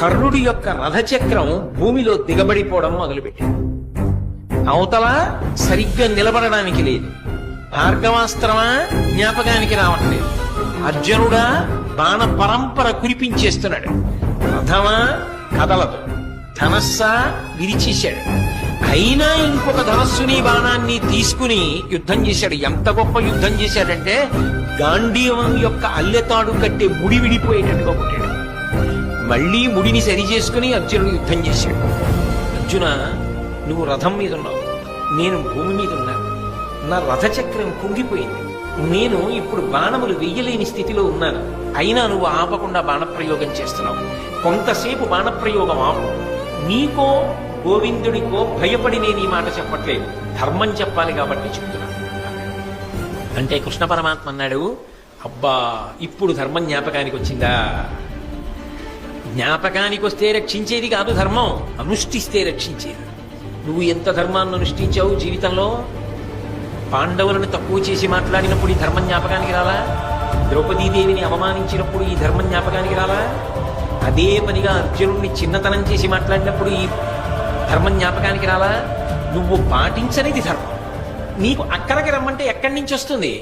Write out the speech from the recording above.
కర్ణుడి యొక్క రథచక్రం భూమిలో దిగబడిపోవడం మొదలుపెట్టింది. అవతల సరిగ్గా నిలబడడానికి లేదు. భార్గవాస్త్రమా జ్ఞాపకానికి రావట్లేదు. అర్జునుడా బాణ పరంపర కురిపించేస్తున్నాడు. రథమా కదలదు. ధనస్సా విరిచేశాడు. అయినా ఇంకొక ధనస్సుని బాణాన్ని తీసుకుని యుద్ధం చేశాడు. ఎంత గొప్ప యుద్ధం చేశాడంటే గాంధీవం యొక్క అల్లెతాడు కట్టే ముడి విడిపోయేటట్టుగా కొట్టాడు. మళ్లీ ముడిని సరి చేసుకుని అర్జునుడు యుద్ధం చేశాడు. అర్జున, నువ్వు రథం మీద ఉన్నావు, నేను భూమి మీద ఉన్నాను. నా రథచక్రం కుంగిపోయింది. నేను ఇప్పుడు బాణములు వెయ్యలేని స్థితిలో ఉన్నాను. అయినా నువ్వు ఆపకుండా బాణప్రయోగం చేస్తున్నావు. కొంతసేపు బాణప్రయోగం ఆపు. నీకో గోవిందుడికో భయపడి నేను ఈ మాట చెప్పట్లేదు, ధర్మం చెప్పాలి కాబట్టి చెప్తున్నాను అంటే కృష్ణ పరమాత్మ అన్నాడు, అబ్బా ఇప్పుడు ధర్మం జ్ఞాపకానికి వచ్చిందా? జ్ఞాపకానికి వస్తే రక్షించేది కాదు ధర్మం, అనుష్ఠిస్తే రక్షించేది. నువ్వు ఎంత ధర్మాన్ని అనుష్ఠించావు జీవితంలో? పాండవులను తక్కువ చేసి మాట్లాడినప్పుడు ఈ ధర్మం జ్ఞాపకానికి రాలా? ద్రౌపదీదేవిని అవమానించినప్పుడు ఈ ధర్మం జ్ఞాపకానికి రాలా? అదే పనిగా అర్జునుడిని చిన్నతనం చేసి మాట్లాడినప్పుడు ఈ ధర్మం జ్ఞాపకానికి రాలా? నువ్వు పాటించనిది ధర్మం. నీకు అక్కడికి రమ్మంటే ఎక్కడి నుంచి వస్తుంది?